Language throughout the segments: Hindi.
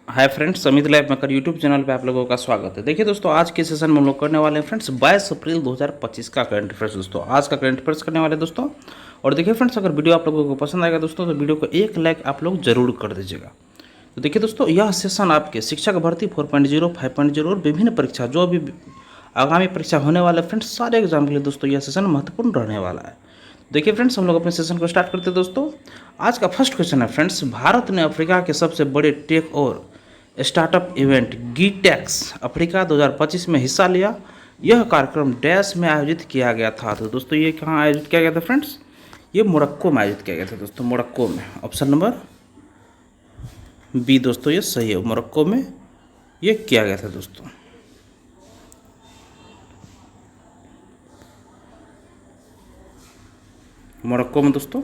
Hi friends, Amit live maker YouTube channel पे आप लोगों का स्वागत है। देखिए दोस्तों, आज के सेशन में हम लोग करने वाले हैं फ्रेंड्स 22 अप्रैल 2025 का करंट अफेयर्स। दोस्तों आज का करंट अफेयर्स करने वाले दोस्तों। और देखिए फ्रेंड्स, अगर वीडियो आप लोगों को पसंद आएगा दोस्तों तो वीडियो को एक लाइक आप लोग जरूर कर दीजिएगा। तो देखिए दोस्तों, यह सेशन आपके शिक्षक भर्ती 4.0, 5.0 और विभिन्न परीक्षा जो भी आगामी परीक्षा होने वाले फ्रेंड्स सारे एग्जाम के लिए दोस्तों यह सेशन महत्वपूर्ण रहने वाला है। देखिए फ्रेंड्स, हम लोग अपने सेशन को स्टार्ट करते हैं दोस्तों। आज का फर्स्ट क्वेश्चन है फ्रेंड्स, भारत ने अफ्रीका के सबसे बड़े टेक और स्टार्टअप इवेंट गीटेक्स अफ्रीका 2025 में हिस्सा लिया। यह कार्यक्रम डैश में आयोजित किया गया था। तो दोस्तों ये कहाँ आयोजित किया गया था फ्रेंड्स? ये मोरक्को में आयोजित किया गया था दोस्तों, मोरक्को में। ऑप्शन नंबर बी दोस्तों ये सही है, मोरक्को में ये किया गया था दोस्तों। मोरक्को में दोस्तों।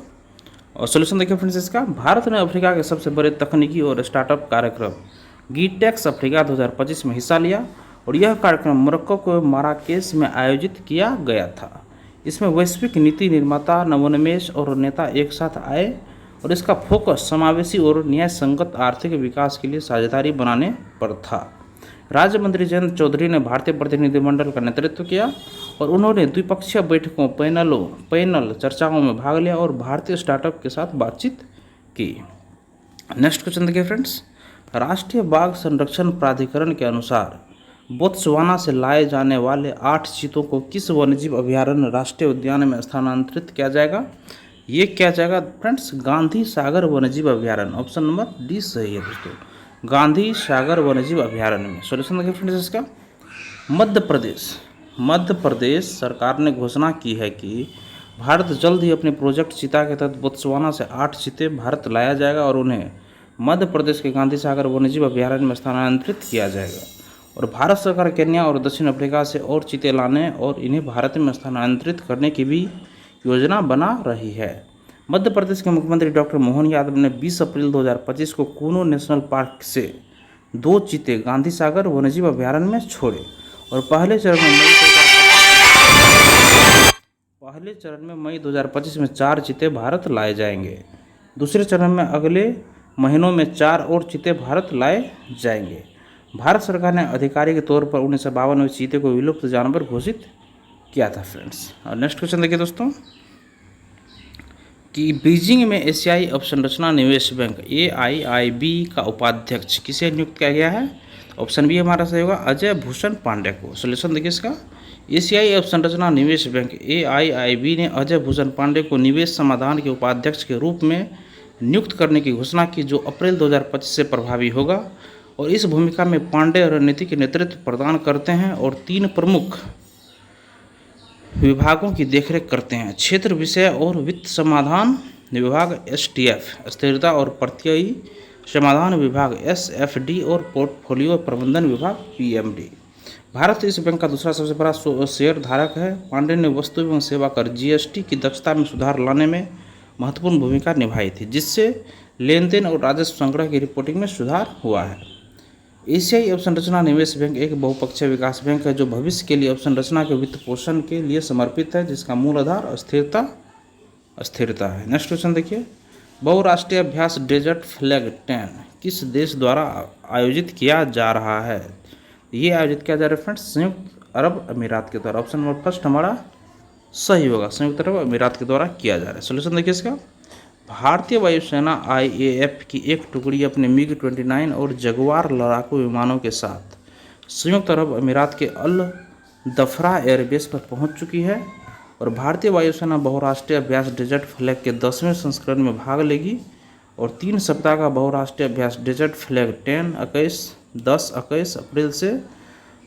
और सोल्यूशन देखिए फ्रेंड्स इसका, भारत ने अफ्रीका के सबसे बड़े तकनीकी और स्टार्टअप कार्यक्रम गीटेक्स अफ्रीका 2025 में हिस्सा लिया और यह कार्यक्रम मोरक्को को माराकेश में आयोजित किया गया था। इसमें वैश्विक नीति निर्माता, नवोन्मेष और नेता एक साथ आए और इसका फोकस समावेशी और न्याय संगत आर्थिक विकास के लिए साझेदारी बनाने पर था। राज्य मंत्री जयंत चौधरी ने भारतीय प्रतिनिधिमंडल का नेतृत्व किया और उन्होंने द्विपक्षीय बैठकों, पैनल चर्चाओं में भाग लिया और भारतीय स्टार्टअप के साथ बातचीत की। नेक्स्ट क्वेश्चन देखिए फ्रेंड्स, राष्ट्रीय बाघ संरक्षण प्राधिकरण के अनुसार बोत्सवाना से लाए जाने वाले 8 चीतों को किस वन्यजीव अभयारण्य राष्ट्रीय उद्यान में स्थानांतरित किया जाएगा? ये किया जाएगा फ्रेंड्स गांधी सागर वन्यजीव अभयारण्य। ऑप्शन नंबर डी सही है दोस्तों, गांधी सागर वन्यजीव अभयारण्य में। सोल्यूशन देखिए फ्रेंड्स इसका, मध्य प्रदेश सरकार ने घोषणा की है कि भारत जल्द ही अपने प्रोजेक्ट चीता के तहत बोत्सवाना से 8 चीते भारत लाया जाएगा और उन्हें मध्य प्रदेश के गांधी सागर वन्यजीव अभयारण्य में स्थानांतरित किया जाएगा। और भारत सरकार केन्या और दक्षिण अफ्रीका से और चीते लाने और इन्हें भारत में स्थानांतरित करने की भी योजना बना रही है। मध्य प्रदेश के मुख्यमंत्री डॉक्टर मोहन यादव ने 20 अप्रैल 2025 को कूनो नेशनल पार्क से 2 चीते गांधी सागर वन्यजीव अभयारण्य में छोड़े और पहले चरण में मई 2025 में 4 चीते भारत लाए जाएंगे। दूसरे चरण में अगले महीनों में 4 और चीते भारत लाए जाएंगे। भारत सरकार ने आधिकारिक तौर पर 1952 में चीते को विलुप्त जानवर घोषित किया था फ्रेंड्स। और नेक्स्ट क्वेश्चन देखिए दोस्तों, कि बीजिंग में एशियाई अवसंरचना निवेश बैंक AIIB का उपाध्यक्ष किसे नियुक्त किया गया है? ऑप्शन बी हमारा सही होगा, अजय भूषण पांडे को। सोल्यूशन देखिए इसका, एशियाई अवसंरचना निवेश बैंक AIIB ने अजय भूषण पांडे को निवेश समाधान के उपाध्यक्ष के रूप में नियुक्त करने की घोषणा की, जो अप्रैल 2025 से प्रभावी होगा। और इस भूमिका में पांडे रणनीतिक नेतृत्व प्रदान करते हैं और 3 प्रमुख विभागों की देखरेख करते हैं: क्षेत्र, विषय और वित्त समाधान विभाग STF, स्थिरता और प्रत्ययी समाधान विभाग SFD और पोर्टफोलियो प्रबंधन विभाग PMD। भारत इस बैंक का दूसरा सबसे बड़ा शेयर धारक है। पांडे ने वस्तु एवं सेवा कर GST की दक्षता में सुधार लाने में महत्वपूर्ण भूमिका निभाई थी, जिससे लेन देन और राजस्व संग्रह की रिपोर्टिंग में सुधार हुआ है। एशियाई अवसंरचना निवेश बैंक एक बहुपक्षीय विकास बैंक है जो भविष्य के लिए अवसंरचना के वित्त पोषण के लिए समर्पित है, जिसका मूल आधार स्थिरता है। नेक्स्ट क्वेश्चन देखिए, बहुराष्ट्रीय अभ्यास डेजर्ट फ्लैग 10 किस देश द्वारा आयोजित किया जा रहा है? ये आयोजित किया जा रहा है फ्रेंड्स संयुक्त अरब अमीरात के द्वारा। ऑप्शन नंबर फर्स्ट हमारा सही होगा, संयुक्त अरब अमीरात के द्वारा किया जा रहा है। सोल्यूशन देखिए इसका, भारतीय वायुसेना IAF की एक टुकड़ी अपने MiG-29 और जगुआर लड़ाकू विमानों के साथ संयुक्त अरब अमीरात के अल दफरा एयरबेस पर पहुंच चुकी है और भारतीय वायुसेना बहुराष्ट्रीय अभ्यास डेजर्ट फ्लैग के 10वें संस्करण में भाग लेगी और 3 सप्ताह का बहुराष्ट्रीय अभ्यास डेजर्ट फ्लैग 10 21 अप्रैल से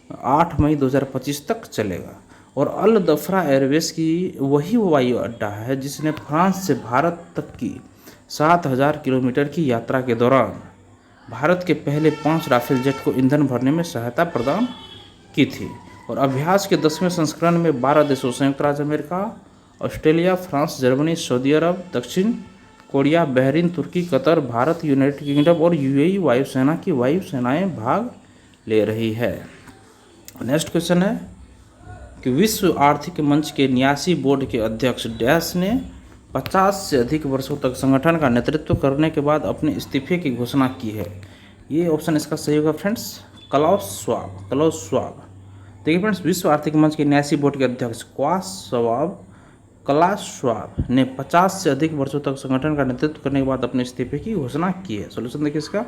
8 मई 2025 तक चलेगा। और अल दफरा एयरबेस की वही वायु अड्डा है जिसने फ्रांस से भारत तक की 7000 किलोमीटर की यात्रा के दौरान भारत के पहले 5 राफेल जेट को ईंधन भरने में सहायता प्रदान की थी। और अभ्यास के 10वें संस्करण में 12 देशों संयुक्त राज्य America, Australia, France, Germany, Saudi Arab, दक्षिण कोरिया, बहरीन, तुर्की, कतर, भारत, यूनाइटेड किंगडम और UAE वायुसेना की वायुसेनाएँ भाग ले रही है। नेक्स्ट क्वेश्चन है कि विश्व आर्थिक मंच के न्यासी बोर्ड के अध्यक्ष डैश ने 50 से अधिक वर्षों तक संगठन का नेतृत्व करने के बाद अपने इस्तीफे की घोषणा की है। ये ऑप्शन इसका सही होगा फ्रेंड्स, क्लाउस श्वाब। देखिए फ्रेंड्स, विश्व आर्थिक मंच के न्यासी बोर्ड के अध्यक्ष क्लास श्वाब ने 50 से अधिक वर्षों तक संगठन का नेतृत्व करने के बाद अपने इस्तीफे की घोषणा की है। सोल्यूशन देखिए इसका,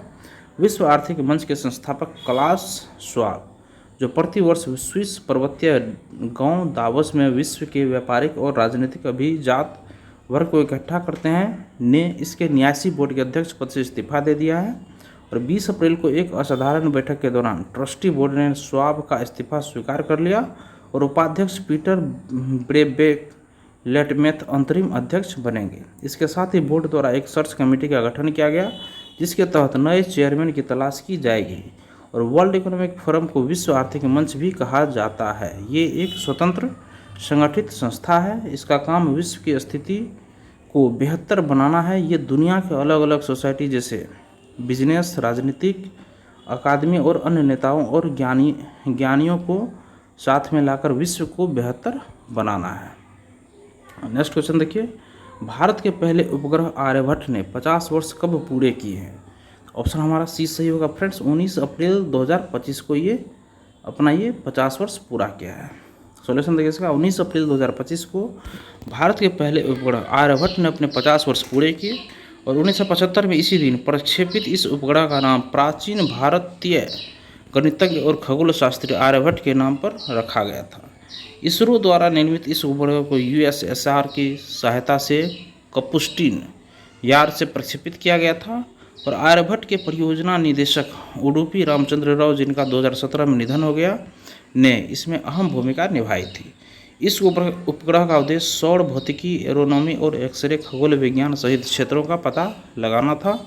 विश्व आर्थिक मंच के संस्थापक क्लास श्वाब, जो प्रतिवर्ष स्विस पर्वतीय गांव दावोस में विश्व के व्यापारिक और राजनीतिक अभिजात वर्ग को इकट्ठा करते हैं, ने इसके न्यासी बोर्ड के अध्यक्ष पद से इस्तीफा दे दिया है। और 20 अप्रैल को एक असाधारण बैठक के दौरान ट्रस्टी बोर्ड ने श्वाब का इस्तीफा स्वीकार कर लिया और उपाध्यक्ष पीटर ब्रेबेक लेटमेथ अंतरिम अध्यक्ष बनेंगे। इसके साथ ही बोर्ड द्वारा एक सर्च कमेटी का गठन किया गया, जिसके तहत नए चेयरमैन की तलाश की जाएगी। और वर्ल्ड इकोनॉमिक फोरम को विश्व आर्थिक मंच भी कहा जाता है। ये एक स्वतंत्र संगठित संस्था है। इसका काम विश्व की स्थिति को बेहतर बनाना है। ये दुनिया के अलग अलग सोसाइटी जैसे बिजनेस, राजनीतिक, अकादमी और अन्य नेताओं और ज्ञानियों को साथ में लाकर विश्व को बेहतर बनाना है। नेक्स्ट क्वेश्चन देखिए, भारत के पहले उपग्रह आर्यभट्ट ने 50 वर्ष कब पूरे किए हैं? ऑप्शन हमारा सी सही होगा फ्रेंड्स, 19 अप्रैल 2025 को ये अपना 50 वर्ष पूरा किया है। सॉल्यूशन देखिए इसका, 19 अप्रैल 2025 को भारत के पहले उपग्रह आर्यभट्ट ने अपने 50 वर्ष पूरे किए और 1975 में इसी दिन प्रक्षेपित इस उपग्रह का नाम प्राचीन भारतीय गणितज्ञ और खगोल शास्त्री आर्यभट्ट के नाम पर रखा गया था। इसरो द्वारा निर्मित इस उपग्रह को यूएसएसआर की सहायता से कपुस्टिन यार से प्रक्षेपित किया गया था और आर्यभट्ट के परियोजना निदेशक उडुपी रामचंद्र राव, जिनका 2017 में निधन हो गया, ने इसमें अहम भूमिका निभाई थी। इस उपग्रह का उद्देश्य सौर भौतिकी, एरोनॉमी और एक्सरे खगोल विज्ञान सहित क्षेत्रों का पता लगाना था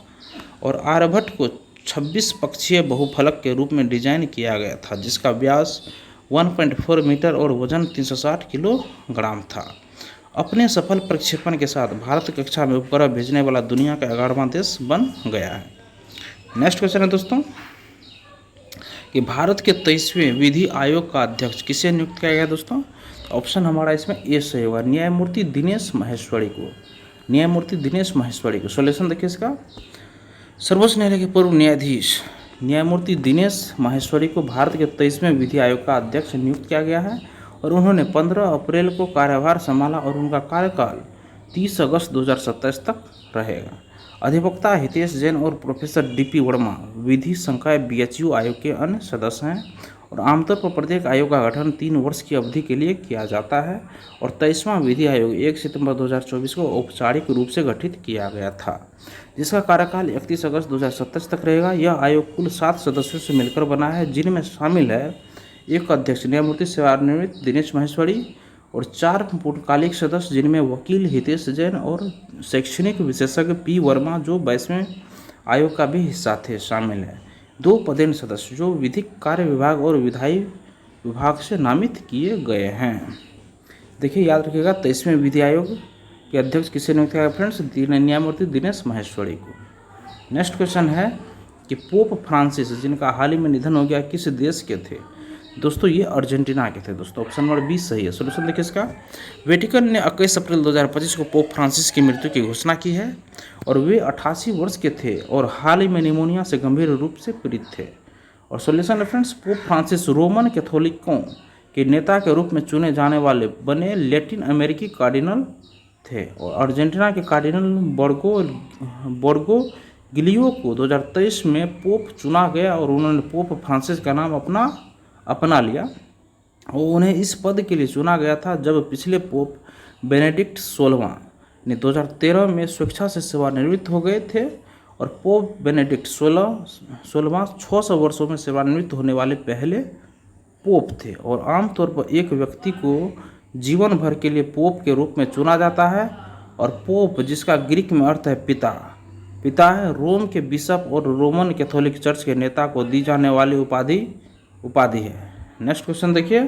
और आर्यभट्ट को 26 पक्षीय बहुफलक के रूप में डिजाइन किया गया था, जिसका व्यास 1.4 मीटर और वजन 360 किलोग्राम था। अपने सफल प्रक्षेपण के साथ भारत कक्षा में उपग्रह भेजने वाला दुनिया का 11वां देश बन गया है। नेक्स्ट क्वेश्चन है दोस्तों कि भारत के 23वें विधि आयोग का अध्यक्ष किसे नियुक्त किया गया दोस्तों? ऑप्शन हमारा इसमें ए सही होगा, न्यायमूर्ति दिनेश माहेश्वरी को। न्यायमूर्ति दिनेश माहेश्वरी को। सॉल्यूशन देखिए इसका, सर्वोच्च न्यायालय के पूर्व न्यायाधीश न्यायमूर्ति दिनेश माहेश्वरी को भारत के 23वें विधि आयोग का अध्यक्ष नियुक्त किया गया है और उन्होंने 15 अप्रैल को कार्यभार संभाला और उनका कार्यकाल 30 अगस्त 2027 तक रहेगा। अधिवक्ता हितेश जैन और प्रोफेसर डीपी वर्मा विधि संकाय बीएचयू आयोग के अन्य सदस्य हैं और आमतौर पर प्रत्येक आयोग का गठन 3 वर्ष की अवधि के लिए किया जाता है और 23वां विधि आयोग 1 सितंबर 2024 को औपचारिक रूप से गठित किया गया था, जिसका कार्यकाल 31 अगस्त 2027 तक रहेगा। यह आयोग कुल 7 सदस्यों से मिलकर बना है, जिनमें शामिल है एक अध्यक्ष न्यायमूर्ति सेवानिवृत्त दिनेश माहेश्वरी और 4 पूर्णकालिक सदस्य, जिनमें वकील हितेश जैन और शैक्षणिक विशेषज्ञ पी वर्मा, जो 22वें आयोग का भी हिस्सा थे, शामिल है। 2 पदेन सदस्य जो विधिक कार्य विभाग और विधायी विभाग से नामित किए गए हैं। देखिए याद रखिएगा, 23वें विधि आयोग के अध्यक्ष किसे नियुक्त किया गया फ्रेंड्स? न्यायमूर्ति दिनेश माहेश्वरी को। नेक्स्ट क्वेश्चन है कि पोप फ्रांसिस, जिनका हाल ही में निधन हो गया, किस देश के थे? दोस्तों ये अर्जेंटीना के थे दोस्तों। ऑप्शन नंबर 20 सही है। सोल्यूशन देखिए इसका, वेटिकन ने 21 अप्रैल 2025 को पोप फ्रांसिस की मृत्यु की घोषणा की है और वे 88 वर्ष के थे और हाल ही में निमोनिया से गंभीर रूप से पीड़ित थे। और सोल्यूशन है फ्रेंड्स, पोप फ्रांसिस रोमन कैथोलिकों के नेता के रूप में चुने जाने वाले बने लैटिन अमेरिकी कार्डिनल थे और अर्जेंटीना के कार्डिनल बोर्गोग्लियो को 2023 में पोप चुना गया और उन्होंने पोप फ्रांसिस का नाम अपना लिया और उन्हें इस पद के लिए चुना गया था जब पिछले पोप बेनेडिक्ट 16वां ने 2013 में स्वेच्छा से सेवानिवृत्त हो गए थे और पोप बेनेडिक्ट 16वां 600 वर्षों में सेवानिवृत्त होने वाले पहले पोप थे। और आमतौर पर एक व्यक्ति को जीवन भर के लिए पोप के रूप में चुना जाता है और पोप, जिसका ग्रीक में अर्थ है पिता है, रोम के बिशप और रोमन कैथोलिक चर्च के नेता को दी जाने वाली उपाधि है। नेक्स्ट क्वेश्चन देखिए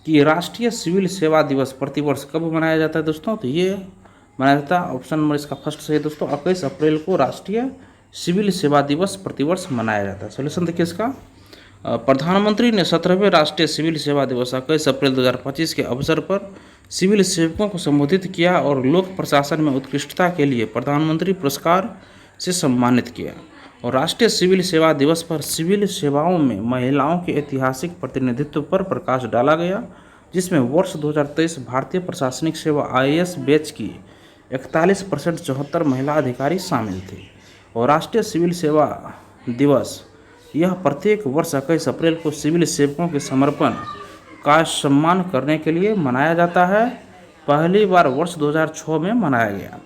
कि राष्ट्रीय सिविल सेवा दिवस प्रतिवर्ष कब मनाया जाता है दोस्तों? तो ये मनाया जाता है, ऑप्शन नंबर इसका फर्स्ट सही है दोस्तों, 21 अप्रैल को राष्ट्रीय सिविल सेवा दिवस प्रतिवर्ष मनाया जाता है। सोल्यूशन देखिए इसका, प्रधानमंत्री ने 17वें राष्ट्रीय सिविल सेवा दिवस 21 अप्रैल 2025 के अवसर पर सिविल सेवकों को संबोधित किया और लोक प्रशासन में उत्कृष्टता के लिए प्रधानमंत्री पुरस्कार से सम्मानित किया। और राष्ट्रीय सिविल सेवा दिवस पर सिविल सेवाओं में महिलाओं के ऐतिहासिक प्रतिनिधित्व पर प्रकाश डाला गया, जिसमें वर्ष 2023 भारतीय प्रशासनिक सेवा IAS बैच की 41% 74 महिला अधिकारी शामिल थे। और राष्ट्रीय सिविल सेवा दिवस यह प्रत्येक वर्ष 21 अप्रैल को सिविल सेवकों के समर्पण का सम्मान करने के लिए मनाया जाता है। पहली बार वर्ष 2006 में मनाया गया।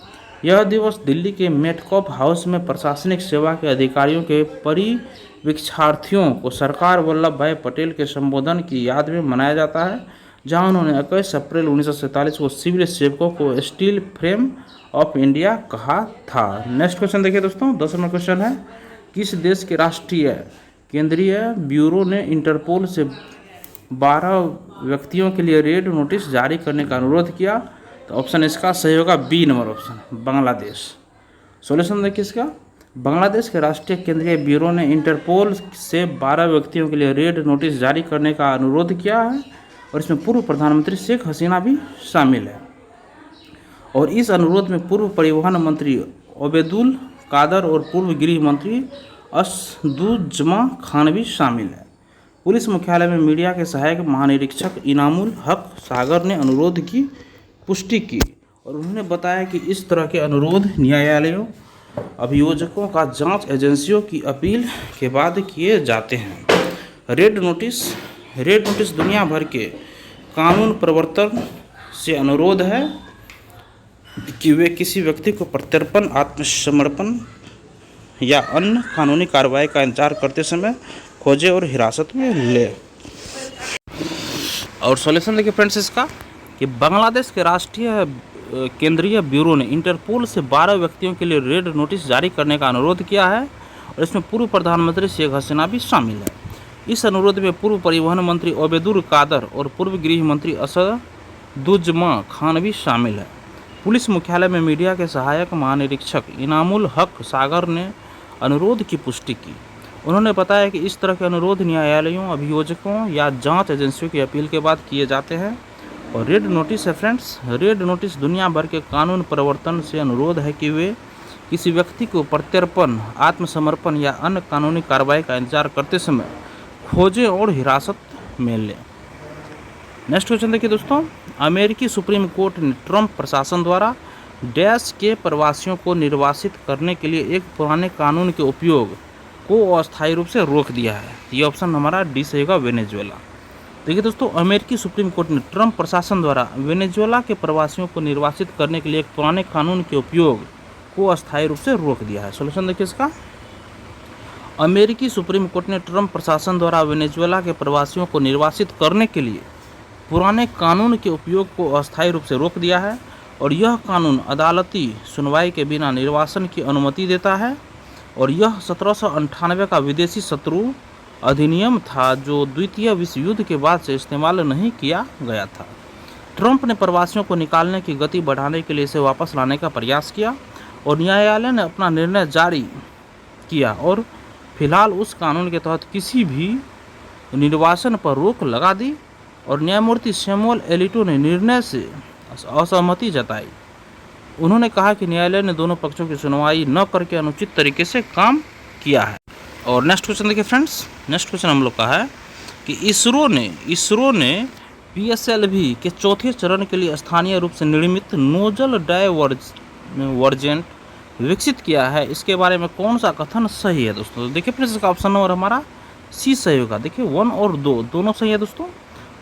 यह दिवस दिल्ली के मेटकॉप हाउस में प्रशासनिक सेवा के अधिकारियों के परिवीक्षार्थियों को सरदार वल्लभ भाई पटेल के संबोधन की याद में मनाया जाता है, जहां उन्होंने 21 अप्रैल 1947 को सिविल सेवकों को स्टील फ्रेम ऑफ इंडिया कहा था। नेक्स्ट क्वेश्चन देखिए दोस्तों, 10 नंबर क्वेश्चन है, किस देश के राष्ट्रीय केंद्रीय ब्यूरो ने इंटरपोल से 12 व्यक्तियों के लिए रेड नोटिस जारी करने का अनुरोध किया? तो ऑप्शन इसका सही होगा B number option, Bangladesh. Solution देखिए इसका, बांग्लादेश के राष्ट्रीय केंद्रीय ब्यूरो ने इंटरपोल से 12 व्यक्तियों के लिए रेड नोटिस जारी करने का अनुरोध किया है, और इसमें पूर्व प्रधानमंत्री शेख हसीना भी शामिल है। और इस अनुरोध में पूर्व परिवहन मंत्री ओबैदुल कादर और पूर्व गृह मंत्री असदुज्जमा खान भी शामिल है। पुलिस मुख्यालय में मीडिया के सहायक महानिरीक्षक इनामुल हक सागर ने अनुरोध की पुष्टि की, और उन्होंने बताया कि इस तरह के अनुरोध न्यायालयों, अभियोजकों का जांच एजेंसियों की अपील के बाद किए जाते हैं। रेड नोटिस दुनिया भर के कानून प्रवर्तन से अनुरोध है कि वे किसी व्यक्ति को प्रत्यर्पण, आत्मसमर्पण या अन्य कानूनी कार्रवाई का इंतजार करते समय खोजे और हिरासत में ले। और सॉल्यूशन देखिए फ्रेंड्स इसका, कि बांग्लादेश के राष्ट्रीय केंद्रीय ब्यूरो ने इंटरपोल से 12 व्यक्तियों के लिए रेड नोटिस जारी करने का अनुरोध किया है, और इसमें पूर्व प्रधानमंत्री शेख हसीना भी शामिल है। इस अनुरोध में पूर्व परिवहन मंत्री ओबैदुल कादर और पूर्व गृह मंत्री असदुज्जमा खान भी शामिल है। पुलिस मुख्यालय में मीडिया के सहायक महानिरीक्षक इनामुल हक सागर ने अनुरोध की पुष्टि की। उन्होंने बताया कि इस तरह के अनुरोध न्यायालयों, अभियोजकों या जांच एजेंसियों की अपील के बाद किए जाते हैं। और रेड नोटिस है फ्रेंड्स, रेड नोटिस दुनिया भर के कानून प्रवर्तन से अनुरोध है कि वे किसी व्यक्ति को प्रत्यर्पण, आत्मसमर्पण या अन्य कानूनी कार्रवाई का इंतजार करते समय खोजें और हिरासत में लें। नेक्स्ट क्वेश्चन देखिए दोस्तों, अमेरिकी सुप्रीम कोर्ट ने ट्रंप प्रशासन द्वारा डैश के प्रवासियों को निर्वासित करने के लिए एक पुराने कानून के उपयोग को अस्थायी रूप से रोक दिया है। ये ऑप्शन हमारा डी से होगा, वेनेजुएला। देखिए दोस्तों, अमेरिकी सुप्रीम कोर्ट ने ट्रंप प्रशासन द्वारा वेनेजुएला के प्रवासियों को निर्वासित करने के लिए एक पुराने कानून के उपयोग को अस्थायी रूप से रोक दिया है। सॉल्यूशन देखिए इसका, अमेरिकी सुप्रीम कोर्ट ने ट्रंप प्रशासन द्वारा वेनेजुएला के प्रवासियों को निर्वासित करने के लिए पुराने कानून के उपयोग को अस्थायी रूप से रोक दिया है, और यह कानून अदालती सुनवाई के बिना निर्वासन की अनुमति देता है। और यह 1798 का विदेशी शत्रु अधिनियम था, जो द्वितीय विश्व युद्ध के बाद से इस्तेमाल नहीं किया गया था। ट्रंप ने प्रवासियों को निकालने की गति बढ़ाने के लिए इसे वापस लाने का प्रयास किया, और न्यायालय ने अपना निर्णय जारी किया, और फिलहाल उस कानून के तहत किसी भी निर्वासन पर रोक लगा दी। और न्यायमूर्ति सैमुअल एलिटो ने निर्णय से असहमति जताई। उन्होंने कहा कि न्यायालय ने दोनों पक्षों की सुनवाई न करके अनुचित तरीके से काम किया है। और नेक्स्ट क्वेश्चन देखिए फ्रेंड्स, नेक्स्ट क्वेश्चन हम लोग का है कि इसरो ने PSLV के चौथे चरण के लिए स्थानीय रूप से निर्मित नोजल डायवर्जेंट विकसित किया है। इसके बारे में कौन सा कथन सही है दोस्तों? देखिए फ्रेंड्स, इसका ऑप्शन नंबर हमारा सी सही होगा। देखिए 1 और 2 दोनों सही है दोस्तों।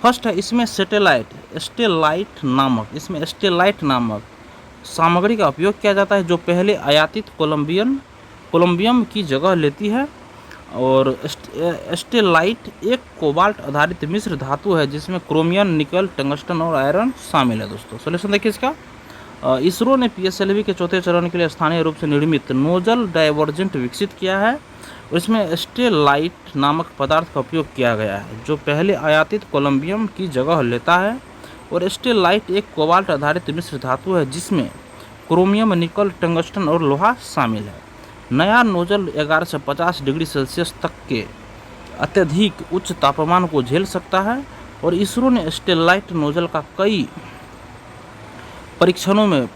फर्स्ट है, इसमें स्टेलाइट नामक सामग्री का उपयोग किया जाता है, जो पहले आयातित कोलम्बियम की जगह लेती है। और स्टेलाइट एक कोबाल्ट आधारित मिश्र धातु है, जिसमें क्रोमियम, निकल, टंगस्टन और आयरन शामिल है दोस्तों। सॉल्यूशन देखिए इसका, इसरो ने PSLV के चौथे चरण के लिए स्थानीय रूप से निर्मित नोजल डायवर्जेंट विकसित किया है, और इसमें स्टेलाइट नामक पदार्थ का उपयोग किया गया है, जो पहले आयातित कोलम्बियम की जगह लेता है। और स्टेलाइट एक कोबाल्ट आधारित मिश्र धातु है, जिसमें क्रोमियम, निकल, टंगस्टन और लोहा शामिल है। नया नोजल 11 से 50 डिग्री सेल्सियस तक के अत्यधिक उच्च तापमान को झेल सकता है। और इसरो ने स्टेलाइट नोजल का कई परीक्षणों में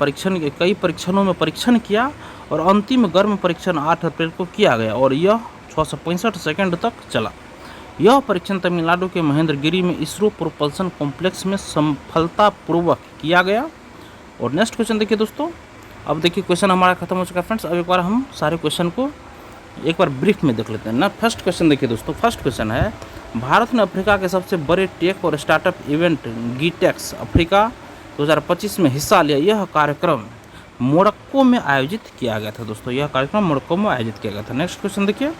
परीक्षण किया, और अंतिम गर्म परीक्षण 8 अप्रैल को किया गया और यह 665 सेकंड तक चला। यह परीक्षण तमिलनाडु के महेंद्रगिरी में इसरो प्रोपल्सन कॉम्प्लेक्स में सफलतापूर्वक किया गया। और नेक्स्ट क्वेश्चन देखिए दोस्तों, अब देखिए क्वेश्चन हमारा खत्म हो चुका है फ्रेंड्स। अब एक बार हम सारे क्वेश्चन को एक बार ब्रीफ में देख लेते हैं ना। फर्स्ट क्वेश्चन देखिए दोस्तों, फर्स्ट क्वेश्चन है भारत ने अफ्रीका के सबसे बड़े टेक और स्टार्टअप इवेंट गीटेक्स अफ्रीका 2025 में हिस्सा लिया। यह कार्यक्रम मोरक्को में आयोजित किया गया था दोस्तों, यह कार्यक्रम मोरक्को में आयोजित किया गया था। नेक्स्ट क्वेश्चन देखिए,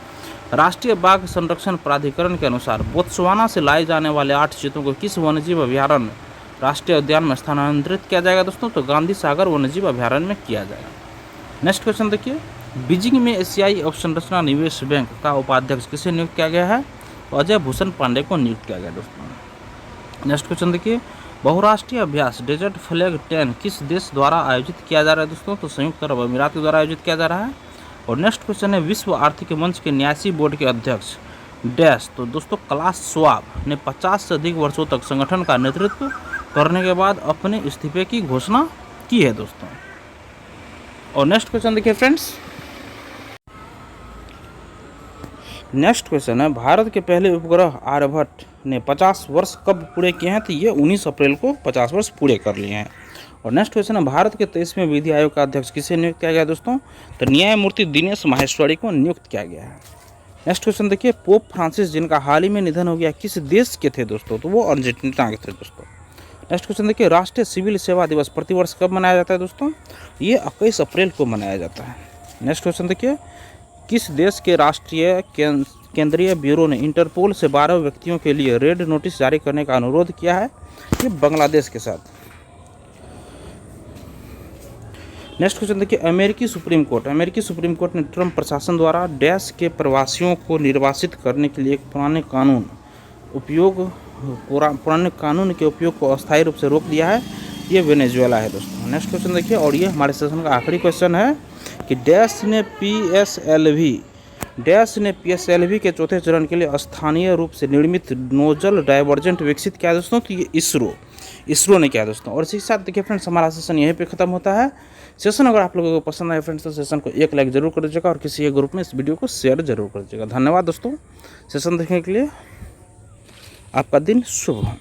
राष्ट्रीय बाघ संरक्षण प्राधिकरण के अनुसार बोत्सवाना से लाए जाने वाले 8 चीतों को किस वन्यजीव अभयारण्य राष्ट्रीय उद्यान में स्थानांतरित किया जाएगा दोस्तों? तो गांधी सागर वन्यजीव अभयारण्य में किया जाएगा। नेक्स्ट क्वेश्चन देखिए, बीजिंग में एशियाई अवसंरचना निवेश बैंक का उपाध्यक्ष किसे नियुक्त किया गया है? तो अजय भूषण पांडे को नियुक्त किया गया दोस्तों। नेक्स्ट क्वेश्चन देखिए, बहुराष्ट्रीय अभ्यास डेजर्ट फ्लैग 10 किस देश द्वारा आयोजित किया जा रहा है दोस्तों? तो संयुक्त अरब अमीरात के द्वारा आयोजित किया जा रहा है। और नेक्स्ट क्वेश्चन है, विश्व आर्थिक मंच के न्यासी बोर्ड के अध्यक्ष डैश, तो दोस्तों क्लास श्वाब ने 50 से अधिक वर्षों तक संगठन का नेतृत्व करने के बाद अपने इस्तीफे की घोषणा की है दोस्तों। और नेक्स्ट क्वेश्चन देखिए फ्रेंड्स, नेक्स्ट क्वेश्चन है, भारत के पहले उपग्रह आर्यभट्ट ने 50 वर्ष कब पूरे किए हैं? तो ये 19 अप्रैल को 50 वर्ष पूरे कर लिए हैं। और नेक्स्ट क्वेश्चन है, भारत के 23वें विधि आयोग का अध्यक्ष किसे नियुक्त किया गया दोस्तों? तो न्यायमूर्ति दिनेश माहेश्वरी को नियुक्त किया गया है। नेक्स्ट क्वेश्चन देखिए, पोप फ्रांसिस जिनका हाल ही में निधन हो गया किस देश के थे दोस्तों? तो वो अर्जेंटीना के थे दोस्तों। नेक्स्ट क्वेश्चन देखिए, राष्ट्रीय सिविल सेवा दिवस प्रतिवर्ष कब मनाया जाता है दोस्तों? ये 21 अप्रैल को मनाया जाता है। नेक्स्ट क्वेश्चन देखिए, किस देश के राष्ट्रीय केंद्रीय ब्यूरो ने इंटरपोल से 12 व्यक्तियों के लिए रेड नोटिस जारी करने का अनुरोध किया है? ये बांग्लादेश के साथ। नेक्स्ट क्वेश्चन देखिए, अमेरिकी सुप्रीम कोर्ट ने ट्रंप प्रशासन द्वारा डैश के प्रवासियों को निर्वासित करने के लिए एक पुराने कानून के उपयोग को अस्थायी रूप से रोक दिया है। ये वेनेजुएला है दोस्तों। नेक्स्ट क्वेश्चन देखिए, और ये हमारे सेशन का आखिरी क्वेश्चन है कि डैश ने पीएसएलवी के चौथे चरण के लिए स्थानीय रूप से निर्मित नोजल डाइवर्जेंट विकसित किया दोस्तों? तो ये इसरो ने किया दोस्तों। और इसी के साथ देखिए फ्रेंड्स, हमारा सेशन यहीं पे खत्म होता है। सेशन अगर आप लोगों को पसंद आए फ्रेंड्स तो सेशन को एक लाइक जरूर कर दीजिएगा और किसी एक ग्रुप में इस वीडियो को शेयर जरूर कर दीजिएगा। धन्यवाद दोस्तों सेशन देखने के लिए। आपका दिन शुभ हो।